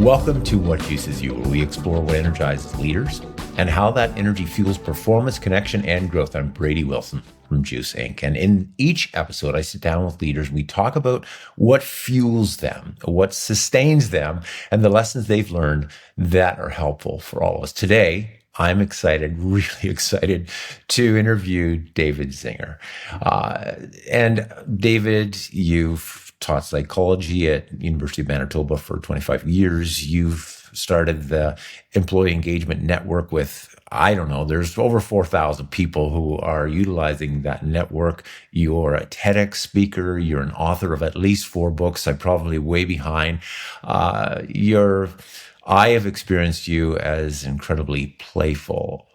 Welcome to What Juices You, where we explore what energizes leaders and how that energy fuels performance, connection, and growth. I'm Brady Wilson from Juice Inc. And in each episode, I sit down with leaders and we talk about what fuels them, what sustains them, and the lessons they've learned that are helpful for all of us. Today, I'm excited, really excited to interview David Zinger. And David, you've taught psychology at University of Manitoba for 25 years. You've started the Employee Engagement Network with, I don't know, there's over 4,000 people who are utilizing that network. You're a TEDx speaker. You're an author of at least 4 books. I'm probably way behind. I have experienced you as incredibly playful,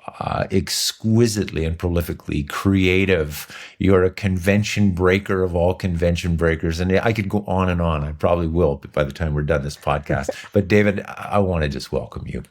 exquisitely and prolifically creative. You're a convention breaker of all convention breakers. And I could go on and on. I probably will by the time we're done this podcast. But David, I want to just welcome you.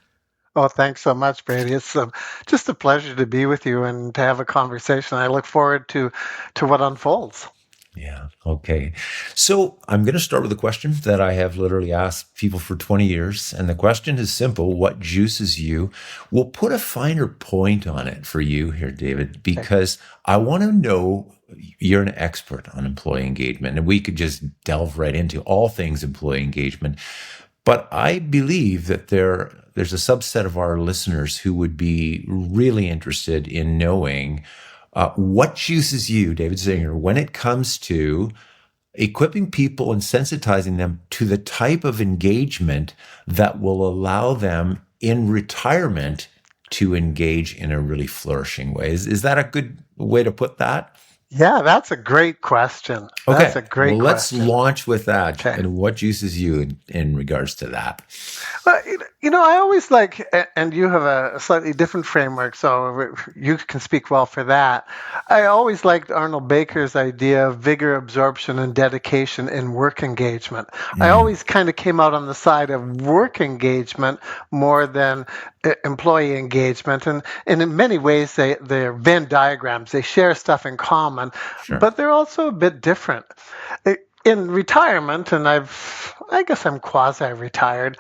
Oh, thanks so much, Brady. It's just a pleasure to be with you and to have a conversation. I look forward to what unfolds. Yeah. Okay. So I'm going to start with a question that I have literally asked people for 20 years. And the question is simple. What juices you? We'll put a finer point on it for you here, David, because I want to know you're an expert on employee engagement, and we could just delve right into all things employee engagement. But I believe that there's a subset of our listeners who would be really interested in knowing what juices you, David Zinger, when it comes to equipping people and sensitizing them to the type of engagement that will allow them in retirement to engage in a really flourishing way. Is that a good way to put that? Yeah, that's a great question. Okay. That's a great well, let's question. launch with that. Okay. And what juices you in regards to that? Well, I always like, and you have a slightly different framework, so you can speak well for that. I always liked Arnold Baker's idea of vigor, absorption, and dedication in work engagement. I always kind of came out on the side of work engagement more than employee engagement. And in many ways, they're Venn diagrams. They share stuff in common, Sure. but they're also a bit different. In retirement, and I guess I'm quasi-retired,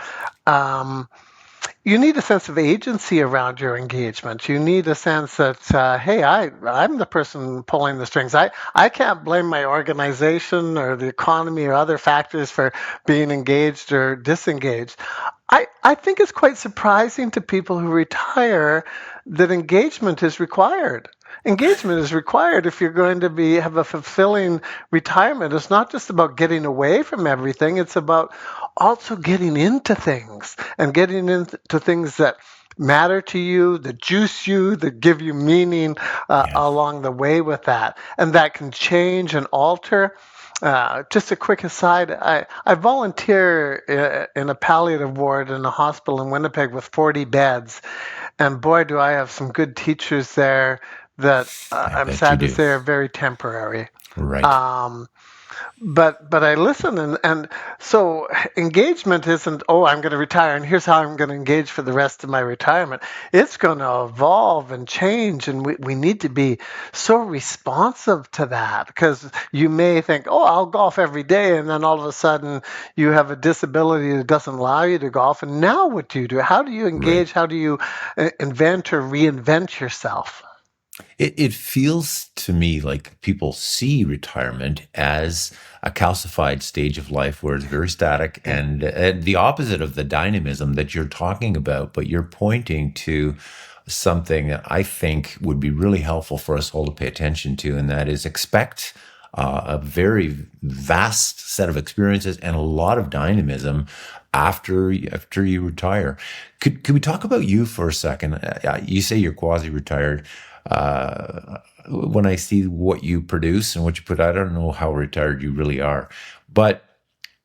you need a sense of agency around your engagement. You need a sense that, hey, I'm the person pulling the strings. I can't blame my organization or the economy or other factors for being engaged or disengaged. I think it's quite surprising to people who retire that engagement is required. Engagement is required if you're going to have a fulfilling retirement. It's not just about getting away from everything. It's about also getting into things and getting into things that matter to you, that juice you, that give you meaning along the way with that. And that can change and alter. Just a quick aside, I volunteer in a palliative ward in a hospital in Winnipeg with 40 beds. And boy, do I have some good teachers there that I'm sad to say are very temporary. Right. But I listen, and so engagement isn't, oh, I'm going to retire and here's how I'm going to engage for the rest of my retirement. It's going to evolve and change, and we need to be so responsive to that, because you may think, oh, I'll golf every day, and then all of a sudden you have a disability that doesn't allow you to golf, and now what do you do? How do you engage? Right. How do you invent or reinvent yourself? It feels to me like people see retirement as a calcified stage of life where it's very static and the opposite of the dynamism that you're talking about, but you're pointing to something that I think would be really helpful for us all to pay attention to, and that is expect a very vast set of experiences and a lot of dynamism after you retire. Could we talk about you for a second? You say you're quasi-retired. When I see what you produce and what you put out, I don't know how retired you really are. But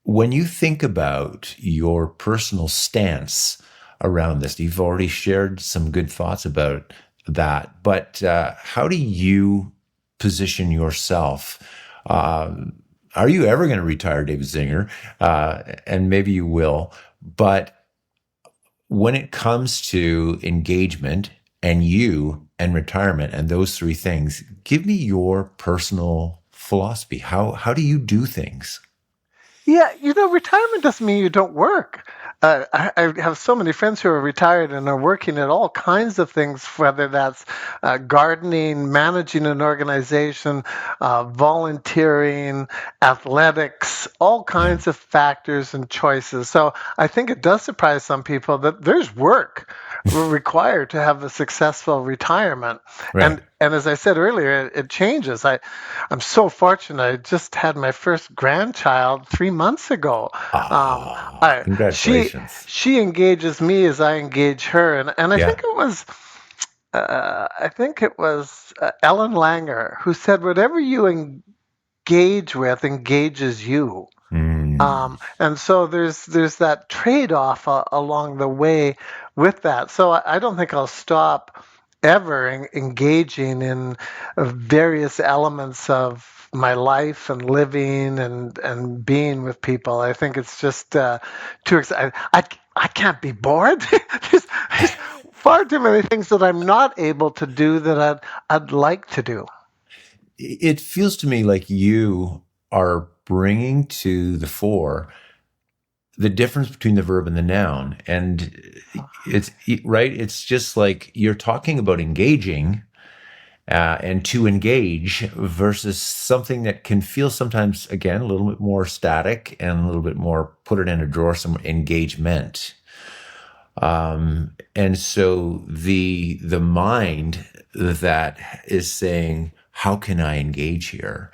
when you think about your personal stance around this, you've already shared some good thoughts about that. But how do you position yourself? Are you ever going to retire, David Zinger? And maybe you will. But when it comes to engagement and you and retirement and those 3 things, give me your personal philosophy. How do you do things? Yeah, retirement doesn't mean you don't work. I have so many friends who are retired and are working at all kinds of things, whether that's gardening, managing an organization, volunteering, athletics, all Yeah. kinds of factors and choices. So I think it does surprise some people that there's work required to have a successful retirement. Right. And as I said earlier, it changes. I'm so fortunate. I just had my first grandchild 3 months ago. Um, Ah, she congratulations. she engages me as I engage her, and Yeah. I think it was Ellen Langer who said, "Whatever you engage with engages you." Mm. And so there's that trade-off along the way with that. So I don't think I'll stop ever engaging in various elements of my life and living and being with people. I think it's just too exciting. I can't be bored. There's far too many things that I'm not able to do that I'd like to do. It feels to me like you are bringing to the fore the difference between the verb and the noun. And it's right. It's just like you're talking about engaging and to engage versus something that can feel sometimes, again, a little bit more static and a little bit more put it in a drawer, some engagement. And so the mind that is saying, how can I engage here?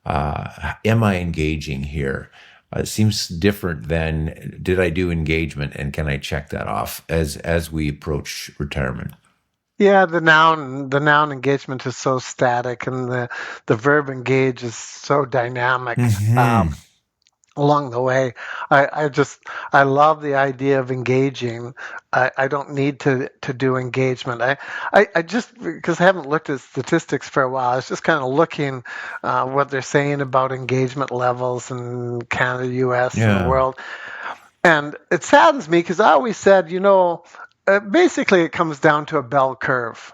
Am I engaging here? It seems different than did I do engagement and can I check that off as we approach retirement? Yeah, the noun engagement is so static, and the verb engage is so dynamic. Hmm. Along the way, I just I love the idea of engaging. I don't need to do engagement. I just because I haven't looked at statistics for a while. I was just kind of looking what they're saying about engagement levels in Canada, U.S., and the Yeah. world. And it saddens me because I always said, basically it comes down to a bell curve.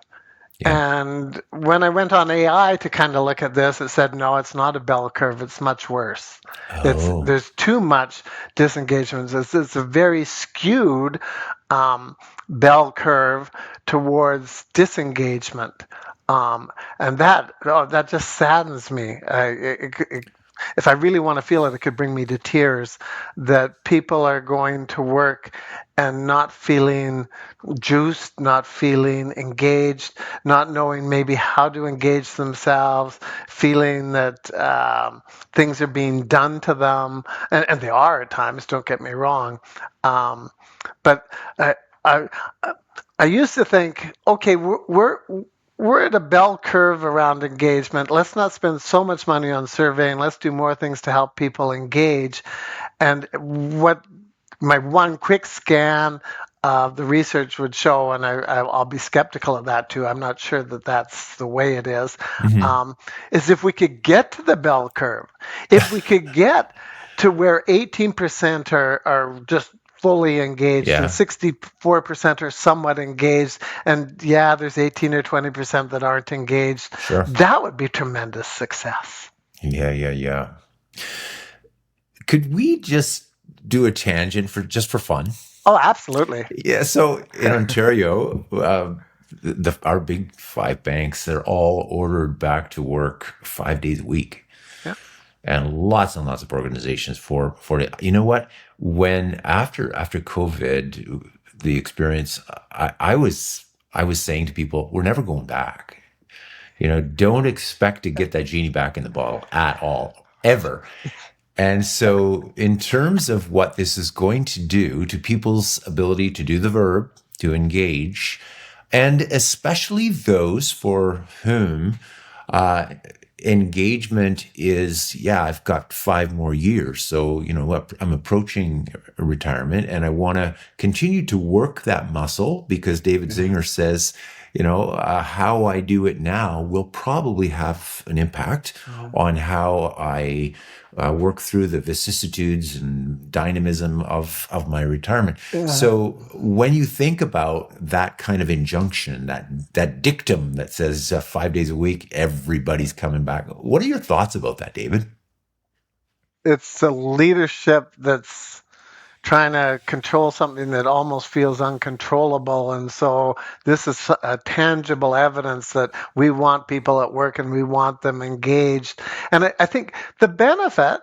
Yeah. And when I went on AI to kind of look at this, it said, no, it's not a bell curve. It's much worse. Oh. There's too much disengagement. It's a very skewed bell curve towards disengagement. And that just saddens me. If I really want to feel it, it could bring me to tears that people are going to work and not feeling juiced, not feeling engaged, not knowing maybe how to engage themselves, feeling that things are being done to them, and they are at times. Don't get me wrong, but I, I I used to think, okay, we're at a bell curve around engagement. Let's not spend so much money on surveying. Let's do more things to help people engage. And what my one quick scan of the research would show, and I'll be skeptical of that too. I'm not sure that that's the way it Hmm. um, is if we could get to the bell curve, if we could get to where 18% are just fully engaged and Yeah. 64% are somewhat engaged, and yeah, there's 18 or 20% that aren't engaged, Sure. that would be tremendous success. Yeah. Yeah. Yeah. Could we just do a tangent for just for fun? Oh, absolutely. Yeah. So in Ontario, our big five banks, they're all ordered back to work 5 days a week, Yeah. and lots of organizations for it. You know what? When after COVID, the experience, I was saying to people, we're never going back. Don't expect to get that genie back in the bottle at all, ever. And so, in terms of what this is going to do to people's ability to do the verb, to engage, and especially those for whom uh, engagement is, yeah, I've got 5 more years. So, what, I'm approaching retirement and I want to continue to work that muscle because David Zinger says, how I do it now will probably have an impact Mhm. on how I work through the vicissitudes and dynamism of my retirement. Yeah. So when you think about that kind of injunction, that dictum that says 5 days a week, everybody's coming back. What are your thoughts about that, David? It's a leadership that's trying to control something that almost feels uncontrollable. And so this is a tangible evidence that we want people at work and we want them engaged. And I think the benefit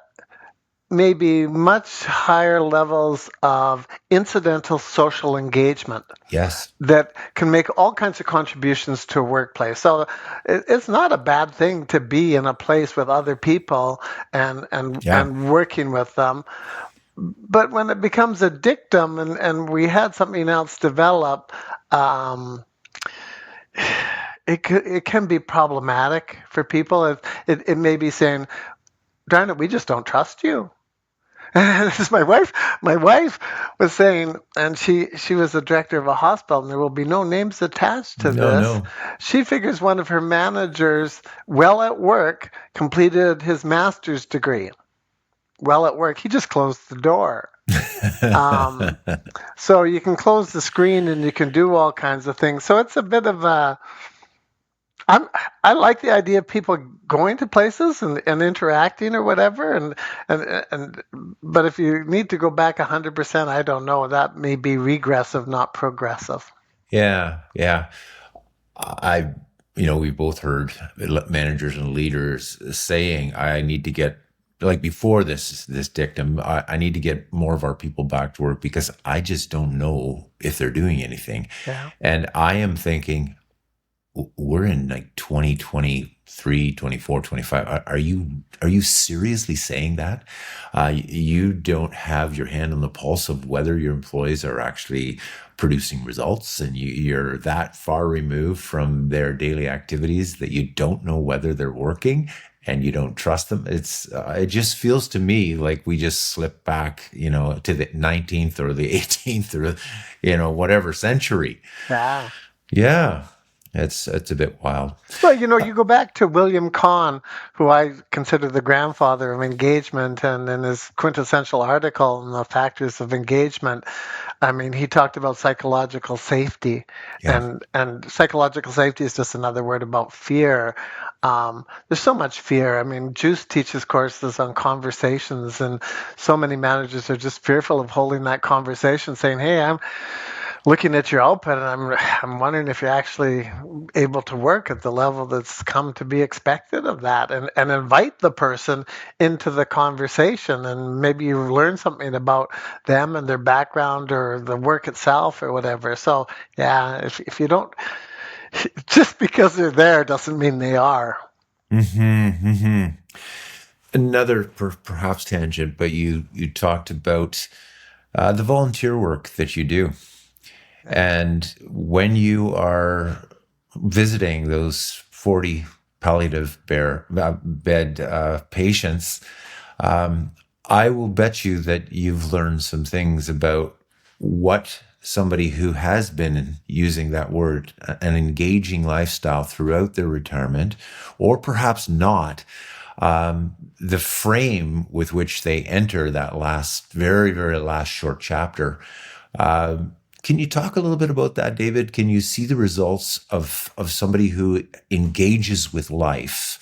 may be much higher levels of incidental social engagement Yes. that can make all kinds of contributions to a workplace. So it's not a bad thing to be in a place with other people Yeah. and working with them. But when it becomes a dictum and we had something else develop, um, it can be problematic for people. It may be saying, darn it, we just don't trust you. And this is my wife. My wife was saying, and she was the director of a hospital, and there will be no names attached to No, this. no. She figures one of her managers, well at work, completed his master's degree. Well at work, he just closed the door. Um, so you can close the screen and you can do all kinds of things. So it's a bit of a I'm I like the idea of people going to places and interacting or whatever and but if you need to go back 100%, I don't know. That may be regressive, not progressive. Yeah, yeah. I, we've both heard managers and leaders saying, I need to get, like before this dictum, I need to get more of our people back to work because I just don't know if they're doing anything. Yeah. And I am thinking, we're in like 2023, 24, 25. Are you seriously saying that? You don't have your hand on the pulse of whether your employees are actually producing results, and you're that far removed from their daily activities that you don't know whether they're working and you don't trust them. It just feels to me like we just slip back, to the 19th or the 18th or whatever century. Yeah. Yeah, it's a bit wild. Well, you go back to William Kahn, who I consider the grandfather of engagement, and in his quintessential article on the factors of engagement, I mean, he talked about psychological safety, Yeah, and psychological safety is just another word about fear. There's so much fear. I mean, Juice teaches courses on conversations, and so many managers are just fearful of holding that conversation, saying, "Hey, I'm looking at your output, and I'm wondering if you're actually able to work at the level that's come to be expected of that, and invite the person into the conversation, and maybe you learn something about them and their background or the work itself or whatever." So yeah, if you don't, just because they're there doesn't mean they are. hmm. Another perhaps tangent, but you talked about the volunteer work that you do, and when you are visiting those 40 palliative bed patients, I will bet you that you've learned some things about what somebody who has been using that word, an engaging lifestyle throughout their retirement, or perhaps not, the frame with which they enter that last, very, very last short chapter. Uh, can you talk a little bit about that, David? Can you see the results of somebody who engages with life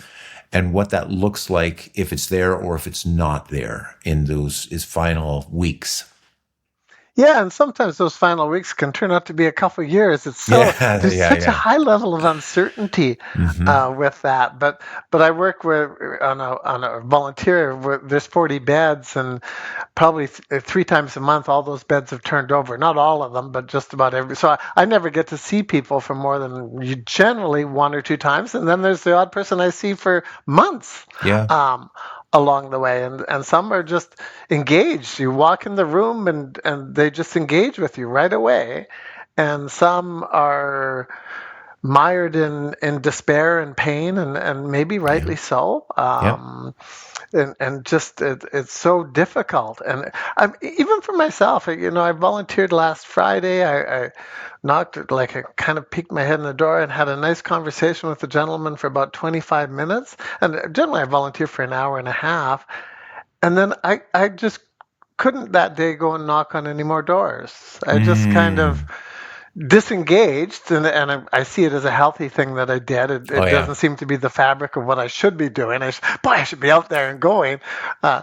and what that looks like if it's there or if it's not there in those his final weeks? Yeah, and sometimes those final weeks can turn out to be a couple of years. Yeah, There's yeah, such a yeah. high level of uncertainty Hmm. with that. But I work with on a volunteer. There's 40 beds, and probably 3 times a month, all those beds have turned over. Not all of them, but just about every. So I never get to see people for more than generally 1 or 2 times, and then there's the odd person I see for months. Yeah, Um, Along the way, and some are just engaged. You walk in the room and they just engage with you right away, and some are mired in despair and pain, and maybe yeah, rightly so. yeah. And just it's so difficult. And even for myself, I volunteered last Friday. I knocked, like, I kind of peeked my head in the door and had a nice conversation with the gentleman for about 25 minutes. And generally, I volunteer for an hour and a half. And then I just couldn't that day go and knock on any more doors. I just kind of Mm. disengaged, and I see it as a healthy thing that I did. Oh, It yeah. doesn't seem to be the fabric of what I should be doing. Boy, I should be out there and going. Uh,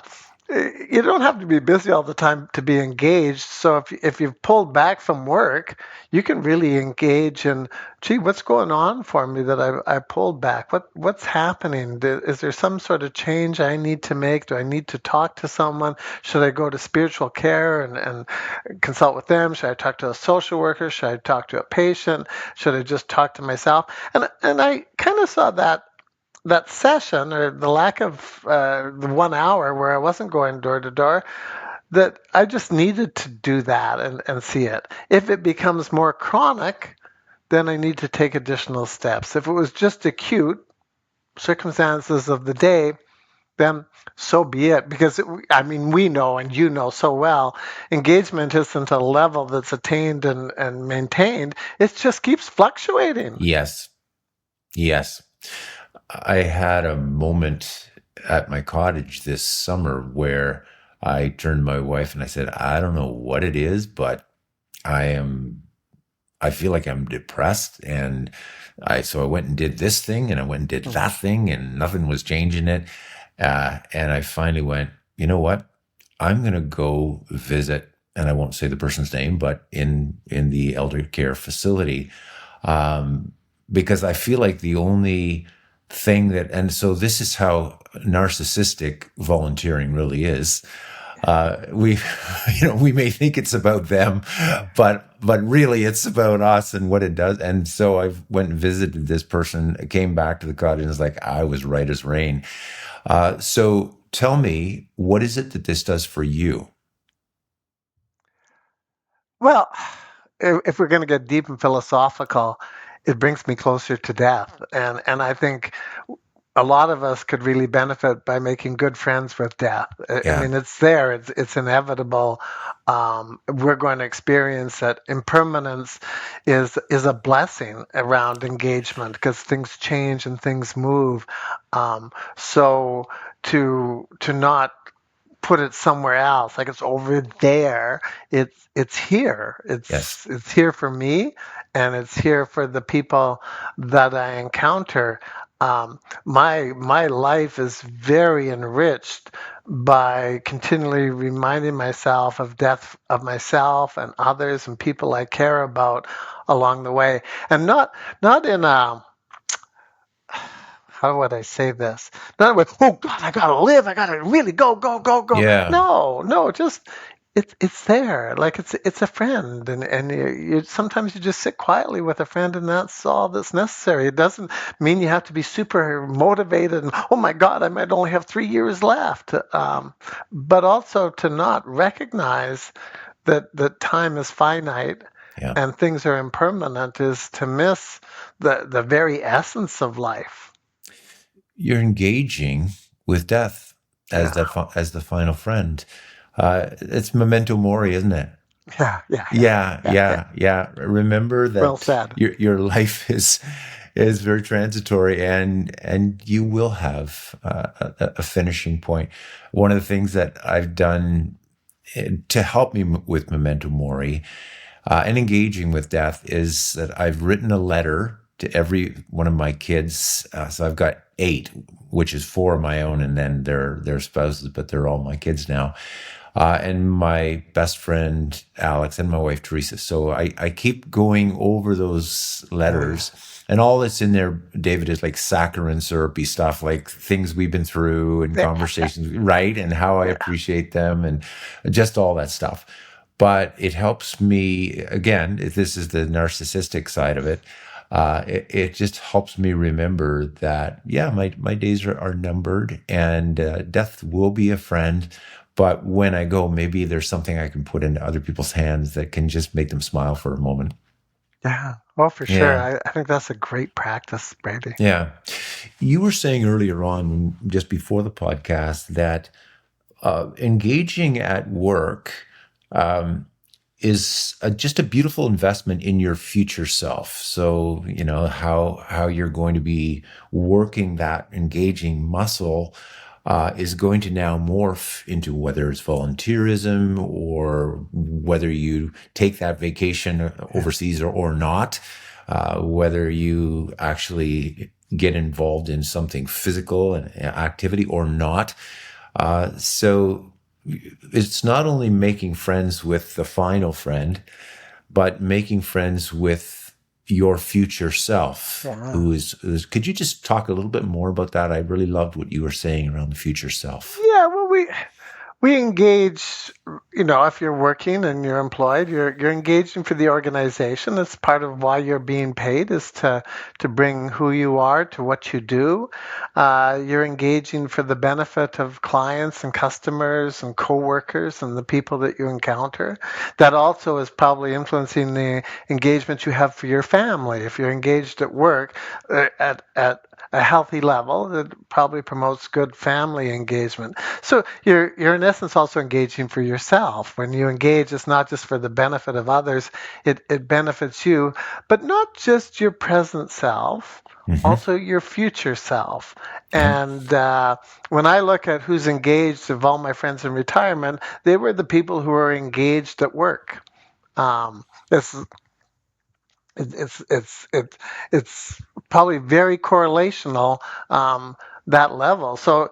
you don't have to be busy all the time to be engaged. So if you've pulled back from work, you can really engage in, gee, what's going on for me that I pulled back? What's happening? Is there some sort of change I need to make? Do I need to talk to someone? Should I go to spiritual care and consult with them? Should I talk to a social worker? Should I talk to a patient? Should I just talk to myself? And I kind of saw that session, or the lack of the 1 hour where I wasn't going door to door, that I just needed to do that and see it. If it becomes more chronic, then I need to take additional steps. If it was just acute circumstances of the day, then so be it. Because, I mean, we know and you know so well, engagement isn't a level that's attained and maintained. It just keeps fluctuating. Yes. Yes. I had a moment at my cottage this summer where I turned to my wife and I said, I don't know what it is, but I am I feel like I'm depressed. And so I went and did this thing and I went and did that thing and nothing was changing it. And I finally went, you know what? I'm going to go visit, and I won't say the person's name, but in the elder care facility, um, because I feel like the only thing and so this is how narcissistic volunteering really is. We, we may think it's about them, but really it's about us and what it does. And so I went and visited this person, came back to the cottage, and it's like I was right as rain. So tell me, what is it that this does for you? Well, if we're going to get deep and philosophical, it brings me closer to death. And I think a lot of us could really benefit by making good friends with death. I Yeah. mean, it's there, it's inevitable. We're going to experience that impermanence is a blessing around engagement because things change and things move. So to not put it somewhere else, like it's over there, it's here, Yes. it's here for me, and it's here for the people that I encounter. My life is very enriched by continually reminding myself of death of myself and others and people I care about along the way, and not in a, how would I say this? Not with, oh God, I gotta live, I gotta really go, go, go, go. Yeah. No, no, just it's there, like it's a friend, and you sometimes you just sit quietly with a friend, and that's all that's necessary. It doesn't mean you have to be super motivated and oh my God, I might only have 3 years left, but also to not recognize that time is finite Yeah. and things are impermanent is to miss the very essence of life. You're engaging with death as Yeah. as the final friend. It's memento mori, isn't it? Yeah, yeah, yeah, Yeah, yeah, yeah. yeah, yeah. Remember Well that said. your life is very transitory, and you will have a finishing point. One of the things that I've done to help me with memento mori and engaging with death is that I've written a letter to every one of my kids. So I've got 8, which is 4 of my own, and then their spouses, but they're all my kids now. And my best friend Alex and my wife Teresa. So I keep going over those Yeah, letters, and all that's in there, David, is like saccharine syrupy stuff, like things we've been through and yeah, conversations, right? And how I yeah, appreciate them and just all that stuff. But it helps me, again, if this is the narcissistic side of it, it just helps me remember that, yeah, my days are numbered, and death will be a friend. But when I go, maybe there's something I can put into other people's hands that can just make them smile for a moment. yeah. Well, for sure. Yeah. I think that's a great practice, Brady. Yeah. You were saying earlier on, just before the podcast, that engaging at work um, is just a beautiful investment in your future self. So, how you're going to be working that engaging muscle is going to now morph into whether it's volunteerism or whether you take that vacation Yeah, overseas or not, whether you actually get involved in something physical and activity or not. So it's not only making friends with the final friend, but making friends with your future self, Yeah. who is could you just talk a little bit more about that? I really loved what you were saying around the future self. Yeah, well, we engage, if you're working and you're employed, you're engaging for the organization. It's part of why you're being paid, is to bring who you are to what you do. You're engaging for the benefit of clients and customers and coworkers and the people that you encounter. That also is probably influencing the engagement you have for your family. If you're engaged at work, at a healthy level, it probably promotes good family engagement. So you're in essence also engaging for yourself. When you engage, it's not just for the benefit of others; it benefits you, but not just your present self, Hmm. also your future self. Yeah. And when I look at who's engaged of all my friends in retirement, they were the people who are engaged at work. This it, it's probably very correlational, that level. So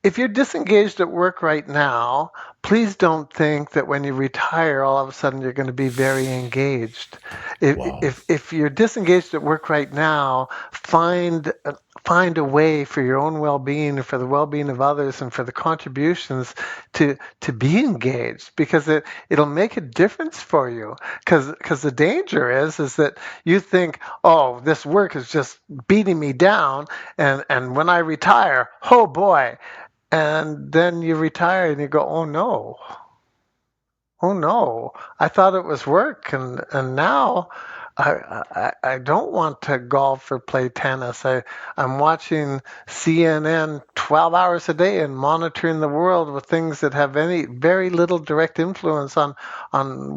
if you're disengaged at work right now, please don't think that when you retire, all of a sudden you're going to be very engaged. Wow. If you're disengaged at work right now, find a way for your own well-being and for the well-being of others and for the contributions to be engaged, because it'll make a difference for you. Because the danger is that you think, oh, this work is just beating me down, and when I retire, oh boy, and then you retire and you go, oh no, I thought it was work, and now I don't want to golf or play tennis. I'm watching CNN 12 hours a day and monitoring the world with things that have any very little direct influence on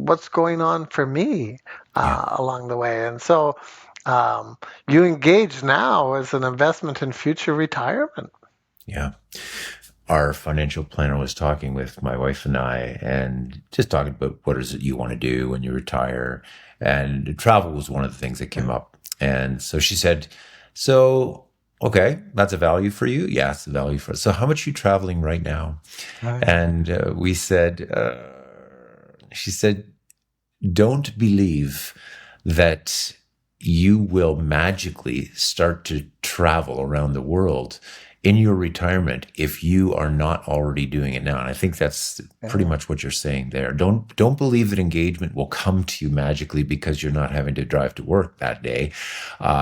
what's going on for me Yeah. along the way. And so you engage now as an investment in future retirement. Yeah. Our financial planner was talking with my wife and I, and just talking about what is it you want to do when you retire. And travel was one of the things that came up. And so she said, so, okay, that's a value for you. Yeah, it's a value for us. So how much are you traveling right now? And we said, she said, don't believe that you will magically start to travel around the world in your retirement if you are not already doing it now. And I think that's pretty Yeah. much what you're saying there. Don't believe that engagement will come to you magically because you're not having to drive to work that day.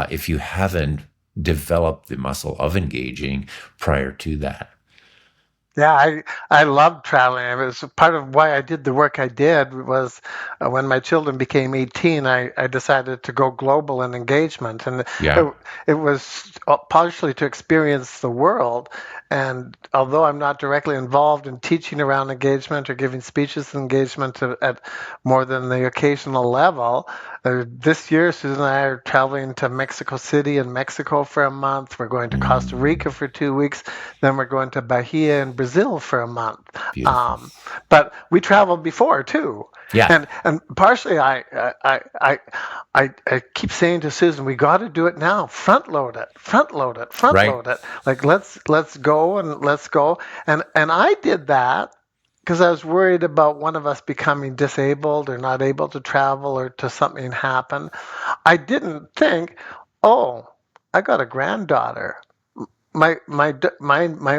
If you haven't developed the muscle of engaging prior to that. Yeah, I loved traveling. It was part of why I did the work I did. Was when my children became 18, I decided to go global in engagement, and Yeah. it was partially to experience the world. And although I'm not directly involved in teaching around engagement or giving speeches in engagement at more than the occasional level, this year Susan and I are traveling to Mexico City and Mexico for a month. We're going to Costa Rica Mm, for 2 weeks. Then we're going to Bahia in Brazil for a month. beautiful. Um, but we traveled before too, Yeah. and partially I keep saying to Susan, we got to do it now. Front load it, front load it, front Right. load it. Like let's go and let's go. And I did that because I was worried about one of us becoming disabled or not able to travel or to something happen. I didn't think, oh, I got a granddaughter. My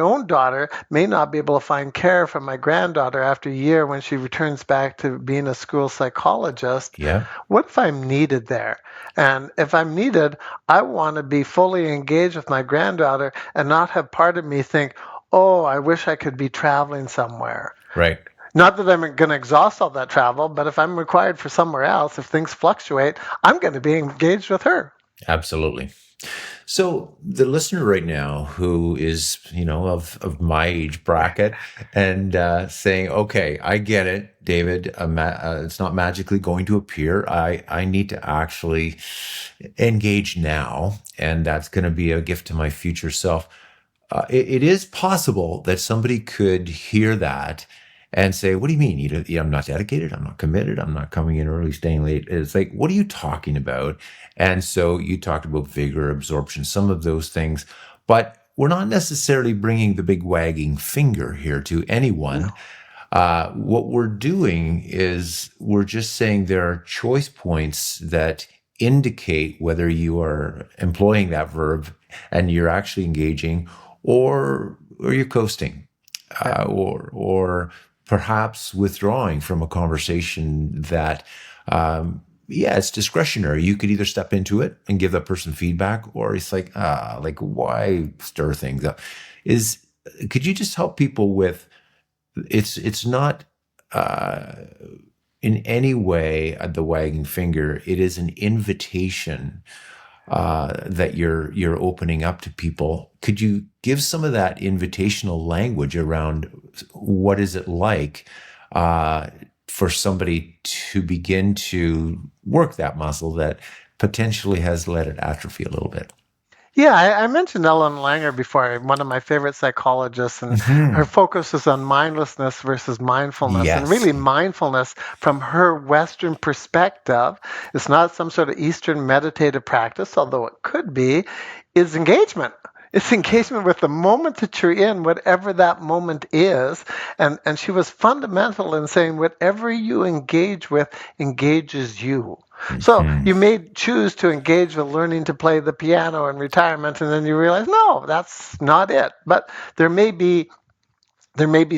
own daughter may not be able to find care for my granddaughter after a year when she returns back to being a school psychologist. Yeah. What if I'm needed there? And if I'm needed, I want to be fully engaged with my granddaughter and not have part of me think, oh, I wish I could be traveling somewhere. Right. Not that I'm going to exhaust all that travel, but if I'm required for somewhere else, if things fluctuate, I'm going to be engaged with her. Absolutely. So the listener right now who is, of my age bracket and saying, okay, I get it, David, it's not magically going to appear. I need to actually engage now, and that's going to be a gift to my future self. It is possible that somebody could hear that and say, "What do you mean? I'm not dedicated. I'm not committed. I'm not coming in early, staying late." It's like, what are you talking about? And so you talked about vigor, absorption, some of those things. But we're not necessarily bringing the big wagging finger here to anyone. No. What we're doing is we're just saying there are choice points that indicate whether you are employing that verb and you're actually engaging, or you're coasting, Right. or perhaps withdrawing from a conversation that, yeah, it's discretionary. You could either step into it and give that person feedback, or it's like why stir things up? Is Could you just help people with, it's not uh, in any way the wagging finger. It is an invitation that you're opening up to people. Could you give some of that invitational language around what is it like uh, for somebody to begin to work that muscle that potentially has let it atrophy a little bit? Yeah, I mentioned Ellen Langer before, one of my favorite psychologists, and her Hmm. focus is on mindlessness versus mindfulness. And Yes. really, mindfulness, from her Western perspective, is not some sort of Eastern meditative practice, although it could be, is engagement. It's engagement with the moment that you're in, whatever that moment is. And she was fundamental in saying whatever you engage with engages you. So Hmm. you may choose to engage with learning to play the piano in retirement, and then you realize, no, that's not it. But there may be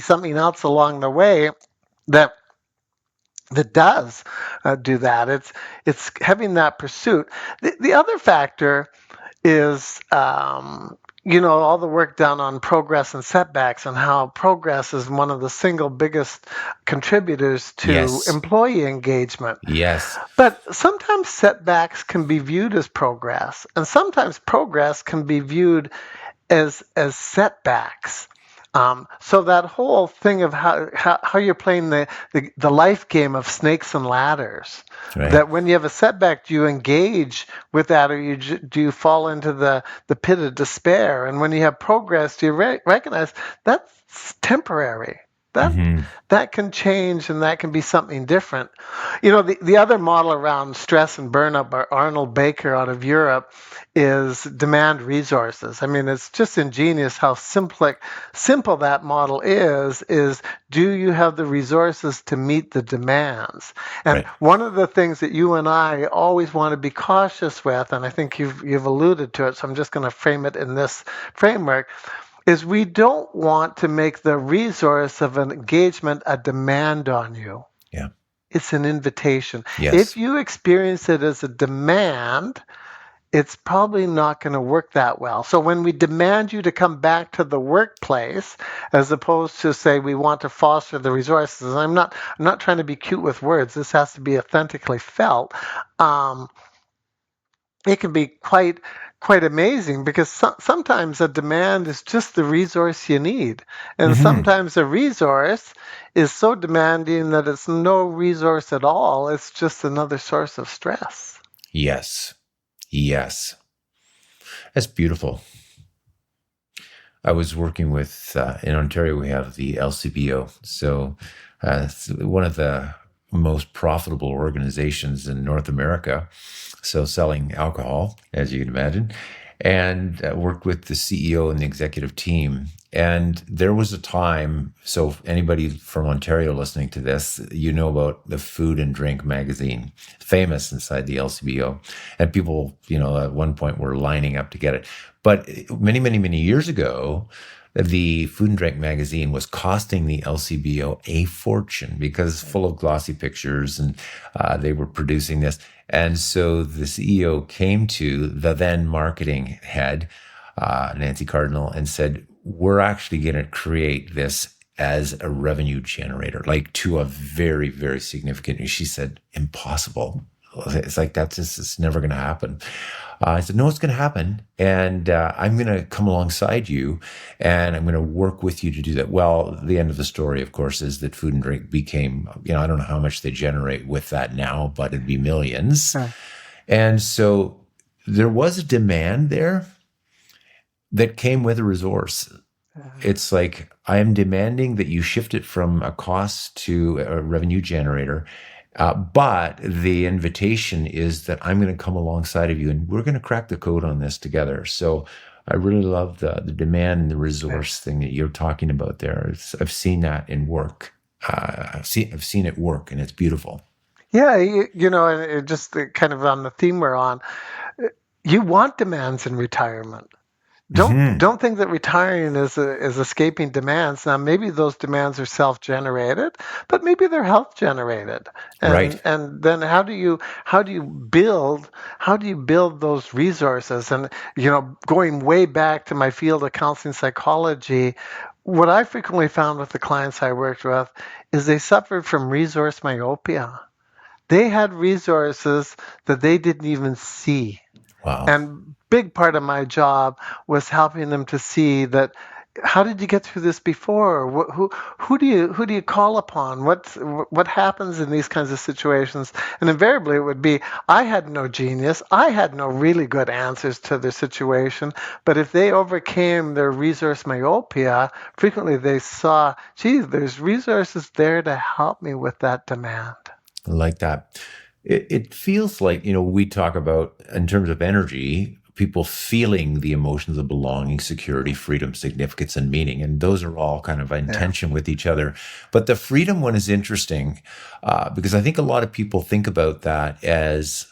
something else along the way that does do that. It's having that pursuit. The other factor is all the work done on progress and setbacks, and how progress is one of the single biggest contributors to Yes. employee engagement. Yes. But sometimes setbacks can be viewed as progress, and sometimes progress can be viewed as setbacks. So that whole thing of how you're playing the life game of snakes and ladders, Right. that when you have a setback, do you engage with that, or do you fall into the pit of despair? And when you have progress, do you recognize that's temporary? That Hmm. that can change, and that can be something different. The other model around stress and burnout by Arnold Baker out of Europe is demand resources. I mean, it's just ingenious how simple that model is do you have the resources to meet the demands? And Right. one of the things that you and I always want to be cautious with, and I think you've alluded to it, so I'm just going to frame it in this framework, is we don't want to make the resource of an engagement a demand on you. Yeah. It's an invitation. If Yes. you experience it as a demand, it's probably not going to work that well. So when we demand you to come back to the workplace, as opposed to say we want to foster the resources, I'm not trying to be cute with words. This has to be authentically felt. Um, it can be quite amazing, because sometimes a demand is just the resource you need, and Hmm. sometimes a resource is so demanding that it's no resource at all. It's just another source of stress. Yes. Yes. That's beautiful. I was working with, in Ontario, we have the LCBO. So it's one of the most profitable organizations in North America. So selling alcohol, as you can imagine, and worked with the CEO and the executive team. And there was a time, so anybody from Ontario listening to this, you know about the Food and Drink magazine, famous inside the LCBO. And people, at one point were lining up to get it. But many, many, many years ago, the Food and Drink magazine was costing the LCBO a fortune because full of glossy pictures, and they were producing this. And so the CEO came to the then marketing head, Nancy Cardinal, and said, we're actually going to create this as a revenue generator, like to a very, very significant. And she said, impossible. It's like, it's never going to happen. I said, no, it's going to happen. And I'm going to come alongside you, and I'm going to work with you to do that. Well, the end of the story, of course, is that Food and Drink became, I don't know how much they generate with that now, but it'd be millions. Huh. And so there was a demand there that came with a resource. It's like, I am demanding that you shift it from a cost to a revenue generator. But the invitation is that I'm going to come alongside of you, and we're going to crack the code on this together. So I really love the demand and the Yeah. resource thing that you're talking about there. I've seen that in work. I've seen it work, and it's beautiful. Yeah, and it just kind of on the theme we're on, you want demands in retirement. Hmm. Don't think that retiring is escaping demands. Now, maybe those demands are self-generated, but maybe they're health-generated. Right. And then how do you build those resources? And going way back to my field of counseling psychology, what I frequently found with the clients I worked with is they suffered from resource myopia. They had resources that they didn't even see. Wow. And big part of my job was helping them to see that how did you get through this before? Who do you call upon? What happens in these kinds of situations? And invariably it would be I had no genius. I had no really good answers to their situation. But if they overcame their resource myopia, frequently they saw, geez, there's resources there to help me with that demand. I like that. It feels like, we talk about in terms of energy, people feeling the emotions of belonging, security, freedom, significance, and meaning. And those are all kind of in Yeah. tension with each other. But the freedom one is interesting because I think a lot of people think about that as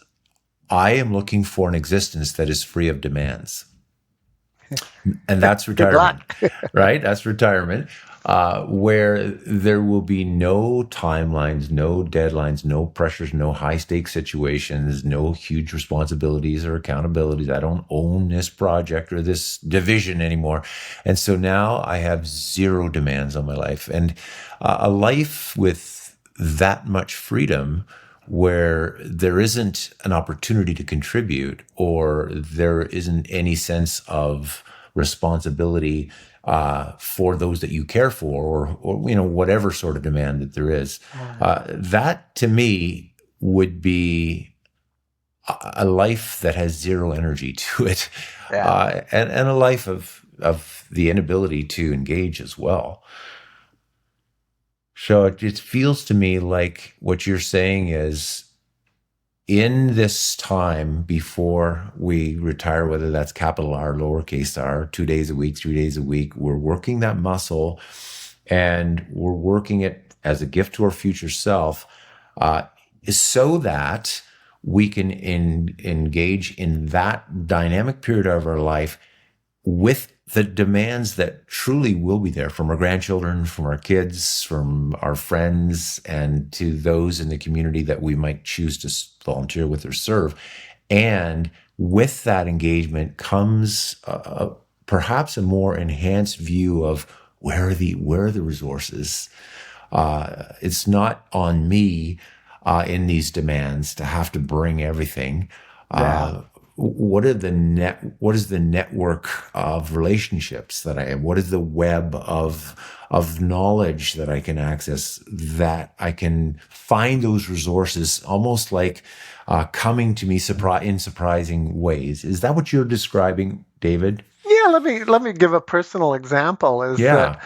I am looking for an existence that is free of demands. And that's Good retirement, luck. right? That's retirement, where there will be no timelines, no deadlines, no pressures, no high stakes situations, no huge responsibilities or accountabilities. I don't own this project or this division anymore. And so now I have zero demands on my life. And a life with that much freedom where there isn't an opportunity to contribute or there isn't any sense of responsibility for those that you care for, or whatever sort of demand that there is. That to me would be a life that has zero energy to it, Yeah. and a life of the inability to engage as well. So it just feels to me like what you're saying is in this time before we retire, whether that's capital R, lowercase r, 2 days a week, 3 days a week, we're working that muscle and we're working it as a gift to our future self, uh, is so that we can engage in that dynamic period of our life with the demands that truly will be there from our grandchildren, from our kids, from our friends, and to those in the community that we might choose to volunteer with or serve. And with that engagement comes perhaps a more enhanced view of where are the resources. It's not on me in these demands to have to bring everything. Yeah. What is the network of relationships that I have? What is the web of knowledge that I can access, that I can find those resources almost like coming to me in surprising ways? Is that what you're describing, David? Yeah, let me give a personal example. Is that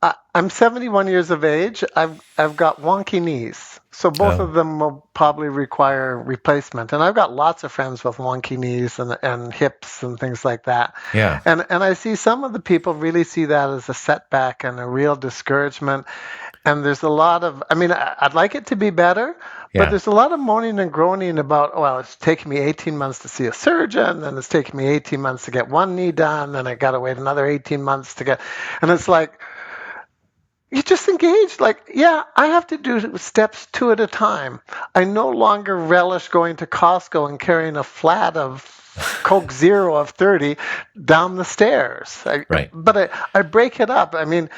Yeah. I'm 71 years of age. I've got wonky knees, so both of Oh, them will probably require replacement. And I've got lots of friends with wonky knees and hips and things like that. yeah. And I see some of the people really see that as a setback and a real discouragement. And there's a lot of, I mean, I'd like it to be better, but Yeah. there's a lot of moaning and groaning about, oh, well, it's taking me 18 months to see a surgeon, and it's taking me 18 months to get one knee done, and I got to wait another 18 months to get, and it's like, you just engage. Like, yeah, I have to do steps two at a time. I no longer relish going to Costco and carrying a flat of Coke Zero of 30 down the stairs. Right. But I break it up. I mean,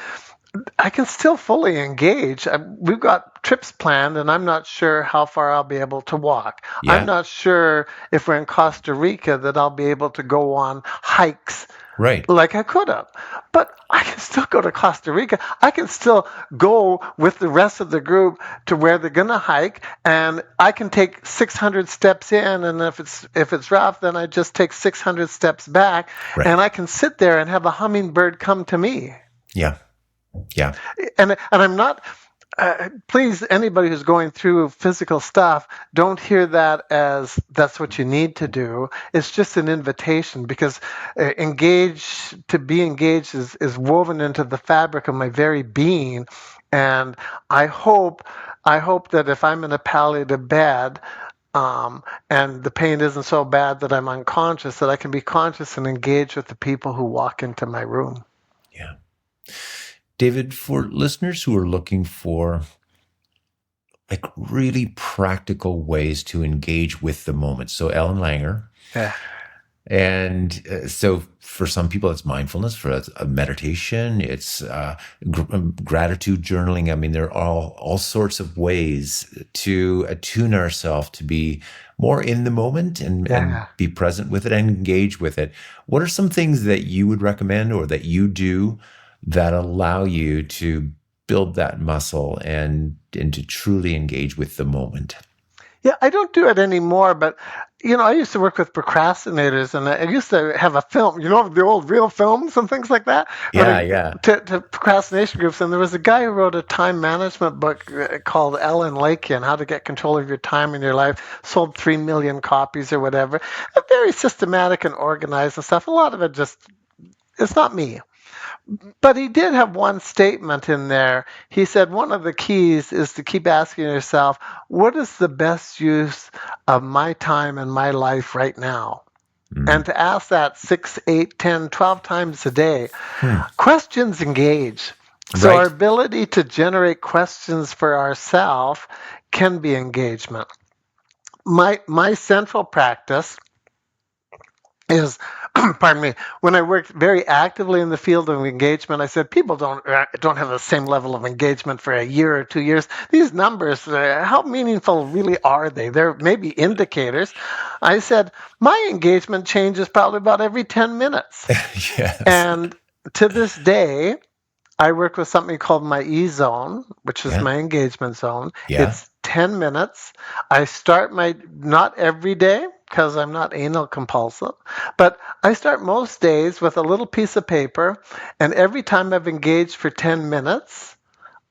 I can still fully engage. We've got trips planned, and I'm not sure how far I'll be able to walk. I'm Yeah. not sure if we're in Costa Rica that I'll be able to go on hikes Right. like I could have. But I can still go to Costa Rica. I can still go with the rest of the group to where they're gonna hike, and I can take 600 steps in, and if it's rough, then I just take 600 steps back, Right. and I can sit there and have a hummingbird come to me. Yeah. Yeah. And I'm not. please, anybody who's going through physical stuff, don't hear that as that's what you need to do. It's just an invitation, because to be engaged is woven into the fabric of my very being. And I hope, I hope that if I'm in a palliative bed, and the pain isn't so bad that I'm unconscious, that I can be conscious and engage with the people who walk into my room. Yeah. David, for listeners who are looking for like really practical ways to engage with the moment. So Ellen Langer. Yeah. And so for some people, it's mindfulness, for us, a meditation, it's gratitude journaling. I mean, there are all sorts of ways to attune ourselves to be more in the moment and Yeah. be present with it and engage with it. What are some things that you would recommend or that you do that allow you to build that muscle and to truly engage with the moment? Yeah, I don't do it anymore, but I used to work with procrastinators, and I used to have a film, the old real films and things like that, but Yeah, yeah. to procrastination groups. And there was a guy who wrote a time management book called Ellen Lakian, How to Get Control of Your Time in Your Life, sold 3 million copies or whatever. Very systematic and organized and stuff. A lot of it just, it's not me. But he did have one statement in there. He said one of the keys is to keep asking yourself, what is the best use of my time and my life right now? Mm. And to ask that 6, 8, 10, 12 times a day. Hmm. Questions engage. So our Right. ability to generate questions for ourselves can be engagement. My central practice is pardon me, when I worked very actively in the field of engagement, I said people don't have the same level of engagement for a year or 2 years. These numbers, how meaningful really are they? They're maybe indicators. I said my engagement changes probably about every 10 minutes. Yes. And to this day, I work with something called my E zone, which is Yeah. my engagement zone. Yeah. It's 10 minutes. I start not every day because I'm not anal compulsive, but I start most days with a little piece of paper. And every time I've engaged for 10 minutes,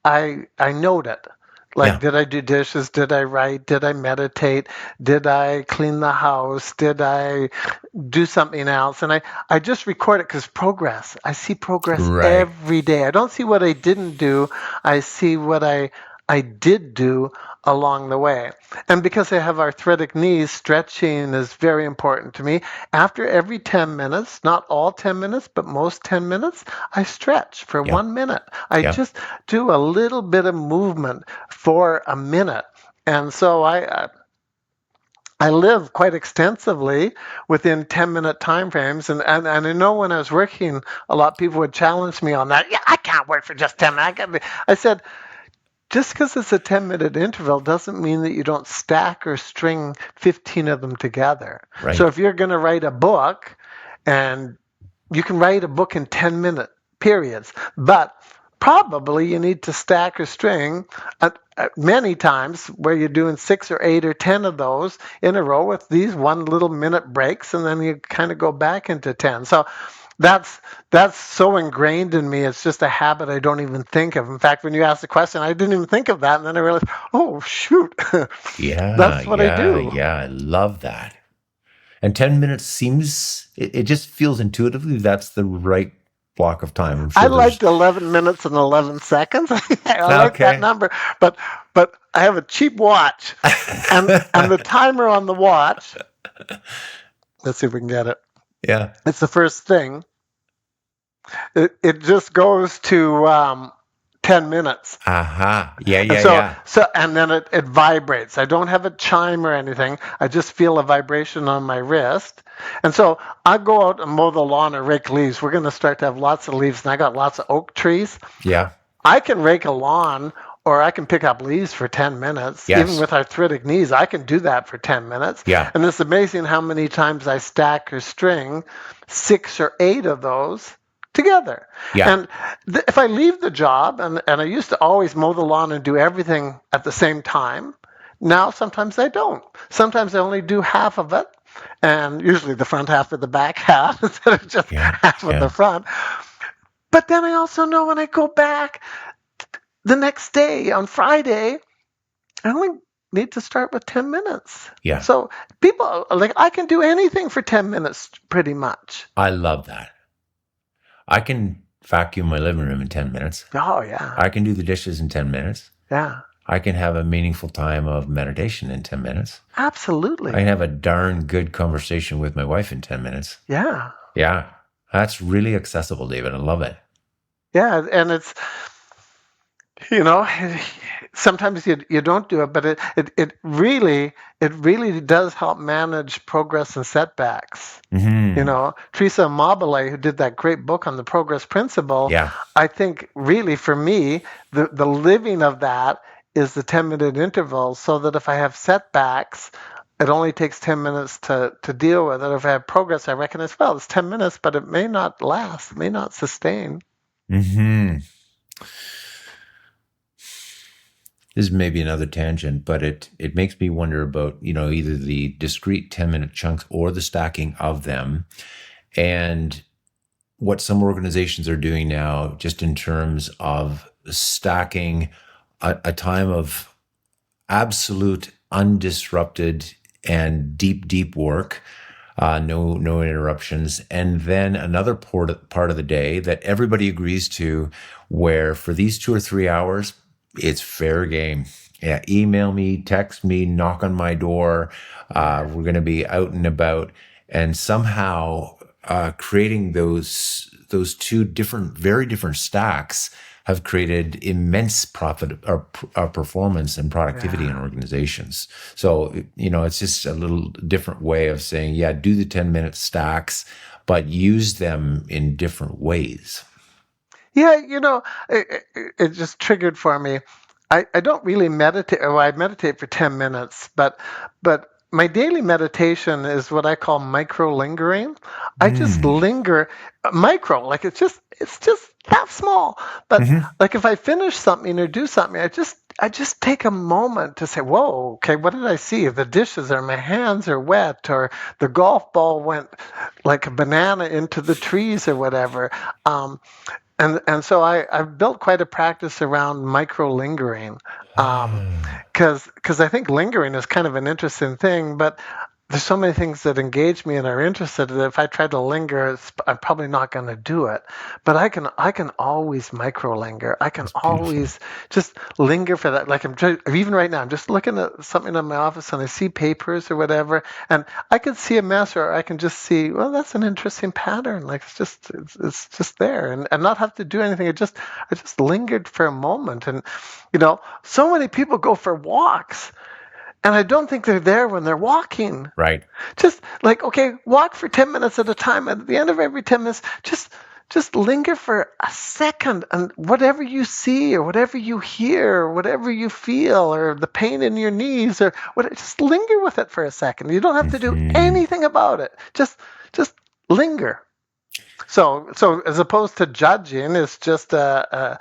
I note it. Like, Yeah. did I do dishes? Did I write? Did I meditate? Did I clean the house? Did I do something else? And I just record it because progress. I see progress Right. every day. I don't see what I didn't do. I see what I did do along the way. And because I have arthritic knees, stretching is very important to me. After every 10 minutes, not all 10 minutes, but most 10 minutes, I stretch for Yeah. 1 minute. I Yeah. just do a little bit of movement for a minute. And so I live quite extensively within 10-minute time frames. And I know when I was working, a lot of people would challenge me on that. Yeah, I can't work for just 10 minutes. I said, just because it's a 10-minute interval doesn't mean that you don't stack or string 15 of them together. So Right. if you're going to write a book, and you can write a book in 10-minute periods, but probably you need to stack or string many times where you're doing 6 or 8 or 10 of those in a row with these 1 little minute breaks, and then you kind of go back into 10. So that's that's so ingrained in me. It's just a habit I don't even think of. In fact, when you asked the question, I didn't even think of that, and then I realized, oh shoot, Yeah. that's what I Yeah. do. Yeah. I love that. And 10 minutes seems, it just feels intuitively that's the right block of time. I'm I sure there's, liked 11 minutes and 11 seconds. I like that okay. number, but I have a cheap watch, and the timer on the watch. Let's see if we can get it. Yeah. It's the first thing. It just goes to 10 minutes. Aha. Yeah. And Yeah. so, Yeah. and then it vibrates. I don't have a chime or anything. I just feel a vibration on my wrist. And so I go out and mow the lawn or rake leaves. We're going to start to have lots of leaves, and I got lots of oak trees. Yeah. I can rake a lawn, or I can pick up leaves for 10 minutes. Even Yes. with arthritic knees, I can do that for 10 minutes. Yeah. And it's amazing how many times I stack or string 6 or 8 of those together. Yeah. And if I leave the job, and I used to always mow the lawn and do everything at the same time, now sometimes I don't. Sometimes I only do half of it, and usually the front half or the back half instead of just Yeah. half of the Yeah. front. But then I also know when I go back, the next day on Friday, I only need to start with 10 minutes. Yeah. So people like, I can do anything for 10 minutes pretty much. I love that. I can vacuum my living room in 10 minutes. Oh, yeah. I can do the dishes in 10 minutes. Yeah. I can have a meaningful time of meditation in 10 minutes. I Absolutely. can have a darn good conversation with my wife in 10 minutes. Yeah. Yeah. That's really accessible, David. I love it. Yeah. And it's, you know, sometimes you don't do it, but it really does help manage progress and setbacks. You Hmm. know, Teresa Amabile, who did that great book on the progress principle, Yeah. I think really for me, the living of that is the 10-minute intervals, so that if I have setbacks, it only takes 10 minutes to deal with it. If I have progress, I recognize, well, it's 10 minutes, but it may not last, it may not sustain. Hmm. This is maybe another tangent, but it makes me wonder about, either the discrete 10-minute chunks or the stacking of them, and what some organizations are doing now, just in terms of stacking a time of absolute undisrupted and deep work, no interruptions, and then another part of the day that everybody agrees to, where for these 2 or 3 hours it's fair game. Yeah, email me, text me, knock on my door. We're going to be out and about, and somehow creating those two different, very different stacks have created immense profit or performance and productivity in Yeah. organizations. So, it's just a little different way of saying, yeah, do the 10-minute stacks, but use them in different ways. Yeah, it just triggered for me. I don't really meditate, or I meditate for 10 minutes, but my daily meditation is what I call micro lingering. I just Mm. linger micro, like it's just that small. But Hmm. like if I finish something or do something, I just take a moment to say, whoa, okay, what did I see? The dishes or my hands are wet, or the golf ball went like a banana into the trees or whatever. Um, and so I've built quite a practice around micro lingering, because I think lingering is kind of an interesting thing, but there's so many things that engage me and are interested that if I try to linger, I'm probably not going to do it. But I can always micro linger. I can That's beautiful. always just linger for that. Like even right now, I'm just looking at something in my office and I see papers or whatever, and I can see a mess, or I can just see, well, that's an interesting pattern. Like it's just there, and not have to do anything. I just lingered for a moment, and so many people go for walks, and I don't think they're there when they're walking. Right. Just like, okay, walk for 10 minutes at a time. At the end of every 10 minutes, just linger for a second, and whatever you see or whatever you hear or whatever you feel or the pain in your knees or what, just linger with it for a second. You don't have to do Hmm. anything about it. Just linger. So as opposed to judging, it's just a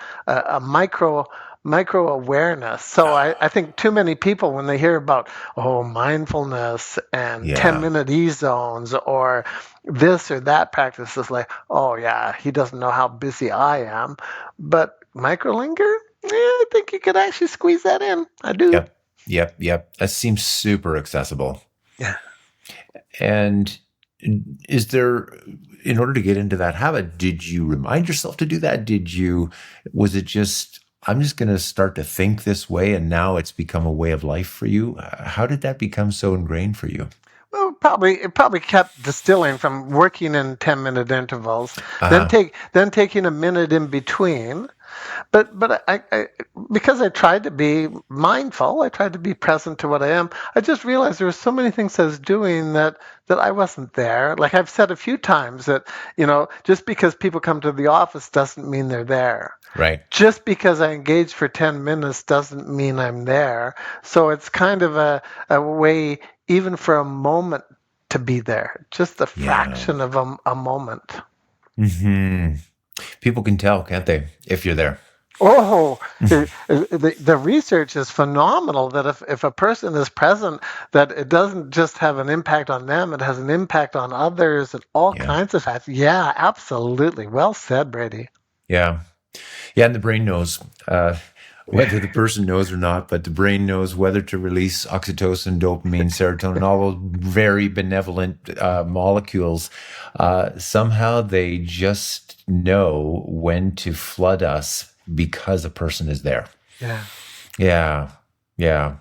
micro awareness. So I think too many people, when they hear about, mindfulness and 10 Yeah. minute e zones or this or that practice, is like, oh yeah, he doesn't know how busy I am. But microlinger, I think you could actually squeeze that in. I do. Yep. Yep. That seems super accessible. Yeah. And is there, in order to get into that habit, did you remind yourself to do that? Was it just, I'm just going to start to think this way, and now it's become a way of life for you? How did that become so ingrained for you? Well, it probably kept distilling from working in 10-minute intervals, Uh then huh. taking a minute in between. But I because I tried to be mindful, I tried to be present to what I am. I just realized there were so many things I was doing that I wasn't there. Like I've said a few times that, just because people come to the office doesn't mean they're there. Right. Just because I engage for 10 minutes doesn't mean I'm there. So it's kind of a way, even for a moment, to be there, just a Yeah. fraction of a moment. Hmm. People can tell, can't they, if you're there? Oh, the research is phenomenal that if a person is present, that it doesn't just have an impact on them, it has an impact on others and all Yeah. kinds of facts. Yeah, absolutely. Well said, Brady. Yeah. Yeah. And the brain knows. whether the person knows or not, but the brain knows whether to release oxytocin, dopamine, serotonin, all those very benevolent molecules. Somehow they just know when to flood us because a person is there. Yeah. Yeah, yeah,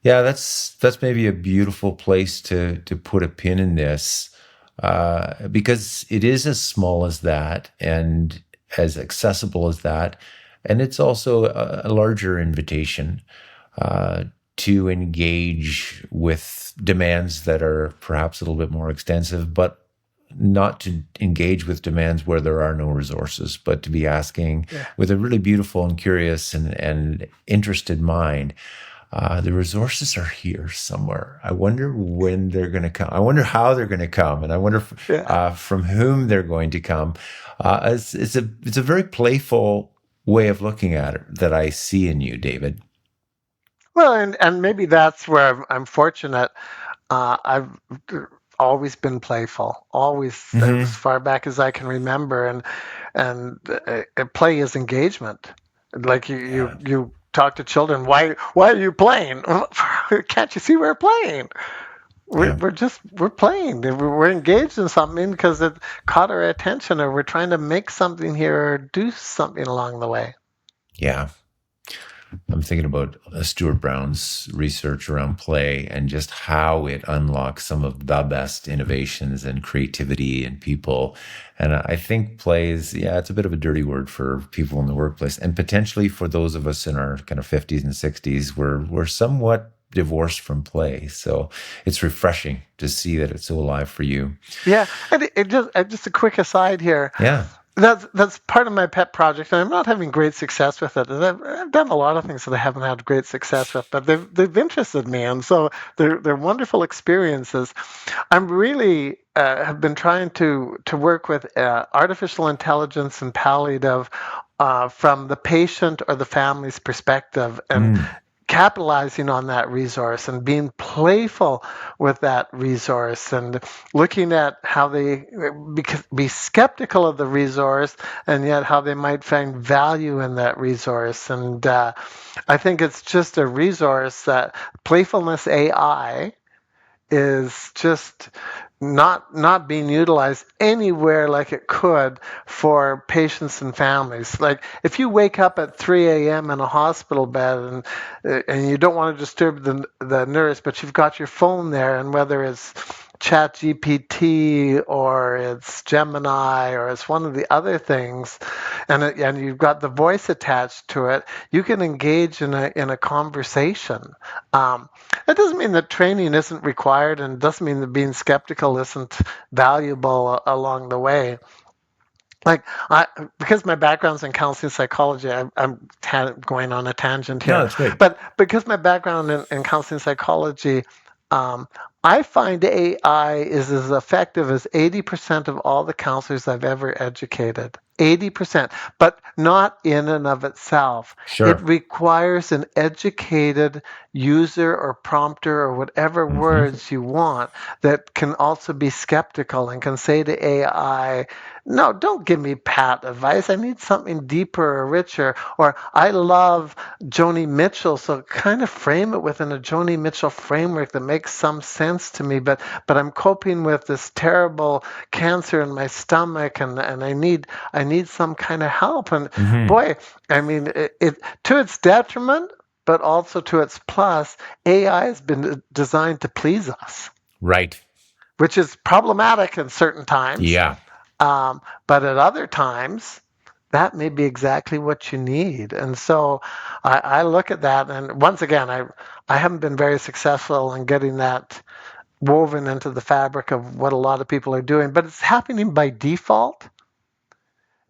yeah. That's maybe a beautiful place to put a pin in this, because it is as small as that and as accessible as that, and it's also a larger invitation uh, to engage with demands that are perhaps a little bit more extensive, but not to engage with demands where there are no resources, but to be asking Yeah. with a really beautiful and curious and interested mind. The resources are here somewhere. I wonder when they're going to come. I wonder how they're going to come, and I wonder Yeah. from whom they're going to come. It's a very playful way of looking at it that I see in you, David. Well, and maybe that's where I'm fortunate. I've always been playful, always as Hmm. far back as I can remember, and play is engagement. Like Yeah, you talk to children. Why are you playing? Can't you see we're playing? yeah, We're playing. We're engaged in something because it caught our attention, or we're trying to make something here or do something along the way. yeah. I'm thinking about Stuart Brown's research around play and just how it unlocks some of the best innovations and creativity in people. And I think play is, yeah, it's a bit of a dirty word for people in the workplace. And potentially for those of us in our kind of 50s and 60s, we're somewhat divorced from play. So it's refreshing to see that it's so alive for you. Yeah, and just a quick aside here. Yeah. That's part of my pet project, and I'm not having great success with it. And I've done a lot of things that I haven't had great success with, but they've interested me, and so they're wonderful experiences. I'm really have been trying to work with artificial intelligence and palliative from the patient or the family's perspective, and Mm. capitalizing on that resource and being playful with that resource and looking at how they be skeptical of the resource and yet how they might find value in that resource. And I think it's just a resource that playfulness AI is just not being utilized anywhere like it could for patients and families. Like if you wake up at 3 a.m. in a hospital bed and you don't want to disturb the nurse, but you've got your phone there, and whether it's Chat GPT or it's Gemini or it's one of the other things, and you've got the voice attached to it, you can engage in a conversation. That doesn't mean that training isn't required, and doesn't mean that being skeptical isn't valuable along the way. Like I, because my background's in counseling psychology, going on a tangent No, here, that's great. but because my background in counseling psychology, um, I find AI is as effective as 80% of all the counselors I've ever educated. 80%, but not in and of itself. It Sure. requires an educated user or prompter or whatever Hmm. words you want that can also be skeptical and can say to AI, no, don't give me pat advice. I need something deeper or richer. Or I love Joni Mitchell, so kind of frame it within a Joni Mitchell framework that makes some sense to me. But I'm coping with this terrible cancer in my stomach, and I need some kind of help. And Hmm. boy, I mean, it to its detriment, but also to its plus, AI has been designed to please us, Right. which is problematic in certain times. Yeah. But at other times, that may be exactly what you need. And so I look at that, and once again, I haven't been very successful in getting that woven into the fabric of what a lot of people are doing, but it's happening by default.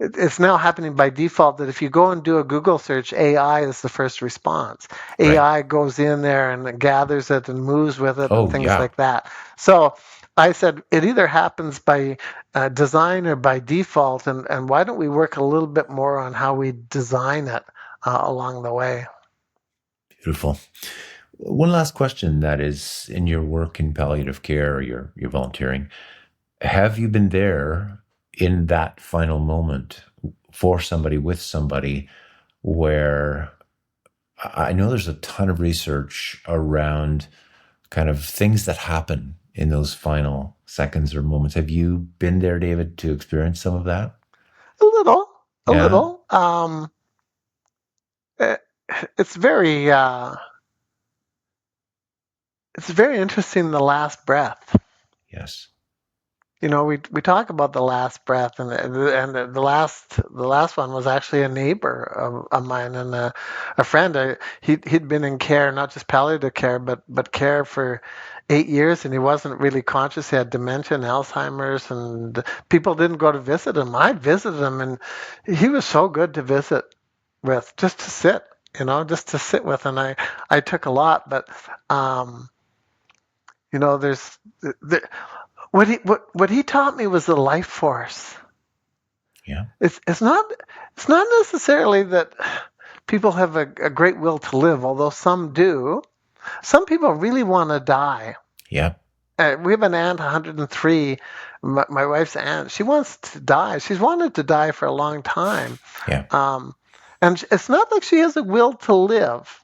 It's now happening by default that if you go and do a Google search, AI is the first response. Right. AI goes in there and gathers it and moves with it and Oh, things yeah. like that. So I said it either happens by design or by default, and why don't we work a little bit more on how we design it along the way? Beautiful. One last question that is in your work in palliative care or your volunteering. Have you been there in that final moment for somebody with somebody where I know there's a ton of research around kind of things that happen in those final seconds or moments. Have you been there, David, to experience some of that? A little, a Yeah. little. It, it's very, it's very interesting. The last breath. Yes. We talk about the last breath, and the last one was actually a neighbor of mine and a friend. He'd been in care, not just palliative care, but care for 8 years, and he wasn't really conscious. He had dementia and Alzheimer's, and people didn't go to visit him. I visited him, and he was so good to visit with, just to sit, just to sit with, and I took a lot, but um, there's what he taught me was the life force. Yeah. It's not necessarily that people have a great will to live, although some do. Some people really want to die. Yeah. We have an aunt, 103, my wife's aunt. She wants to die. She's wanted to die for a long time. Yeah. Um, and it's not like she has a will to live,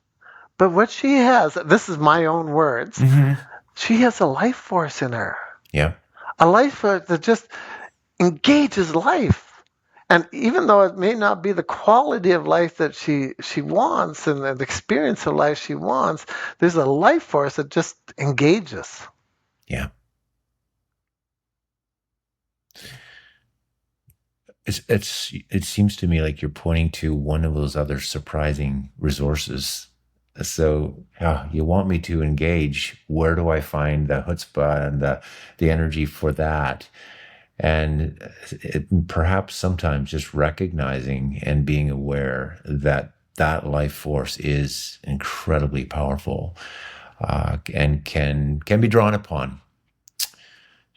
but what she has, this is my own words, Hmm. she has a life force in her. Yeah. A life force that just engages life. And even though it may not be the quality of life that she wants and the experience of life she wants, there's a life force that just engages. Yeah. It seems to me like you're pointing to one of those other surprising resources. So, yeah, you want me to engage. Where do I find the chutzpah and the energy for that? And perhaps sometimes just recognizing and being aware that that life force is incredibly powerful, and can be drawn upon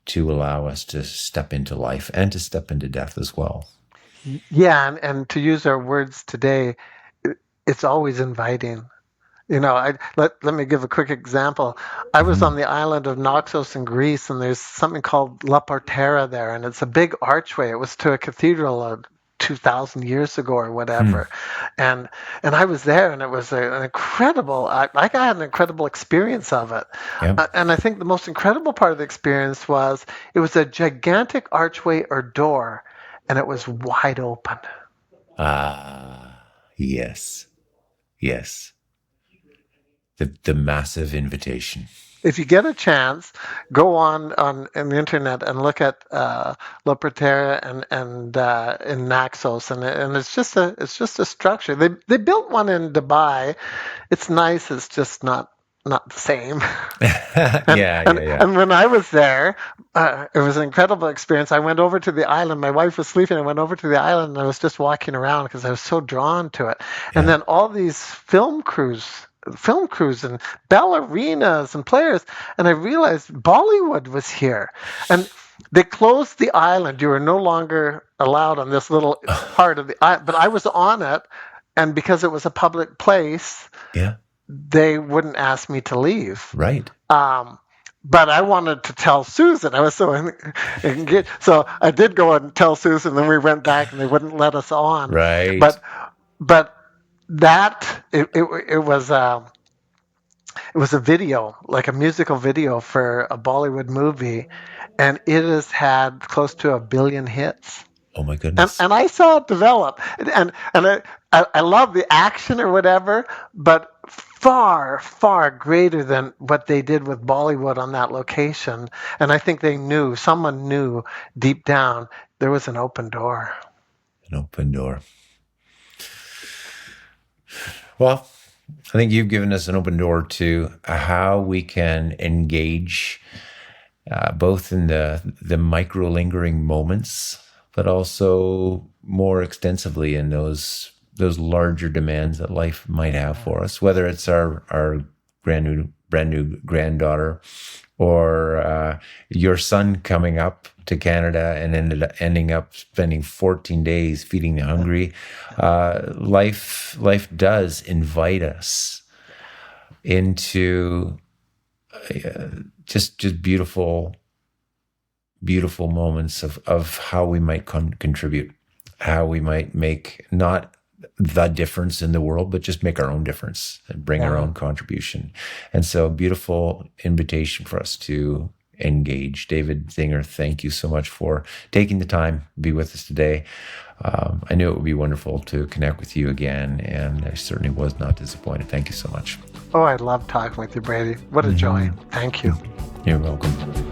to allow us to step into life and to step into death as well. Yeah, and to use our words today, it's always inviting. Let me give a quick example. I was on Hmm. the island of Naxos in Greece, and there's something called La Portera there, and it's a big archway. It was to a cathedral of 2,000 years ago or Hmm. whatever, and and I was there, and it was an incredible. I had an incredible experience of it, Yeah. and I think the most incredible part of the experience was it was a gigantic archway or door, and it was wide open. Ah, yes. Yes. The massive invitation. If you get a chance, go on the internet and look at La Pratera and in Naxos, and it's just a structure. They built one in Dubai. It's nice. It's just not the same. And Yeah, and yeah, yeah. and when I was there, it was an incredible experience. I went over to the island. My wife was sleeping. I went over to the island and I was just walking around because I was so drawn to it. And Yeah. then all these film crews and ballerinas and players, and I realized Bollywood was here, and they closed the island. You were no longer allowed on this little part of the island, but I was on it, and because it was a public place, Yeah. they wouldn't ask me to leave. Right. Um, but I wanted to tell Susan. I was so engaged. So I did go and tell Susan. Then we went back, and they wouldn't let us on. Right. But but that it was a video, like a musical video for a Bollywood movie, and it has had close to 1 billion hits. Oh my And goodness. and I saw it develop, and I love the action or whatever, but far far greater than what they did with Bollywood on that location. And I think someone knew deep down there was an open door. An open door. Well, I think you've given us an open door to how we can engage, both in the micro lingering moments, but also more extensively in those larger demands that life might have for us. Whether it's our brand new granddaughter, or your son coming up to Canada and ending up spending 14 days feeding the hungry. Life does invite us into just beautiful moments of how we might contribute, how we might make not the difference in the world, but just make our own difference and bring our Yeah. own contribution. And so, beautiful invitation for us to engage. David Zinger, thank you so much for taking the time to be with us today. I knew it would be wonderful to connect with you again, and I certainly was not disappointed. Thank you so much. Oh, I love talking with you, Brady. What a joy. Thank you. You're welcome.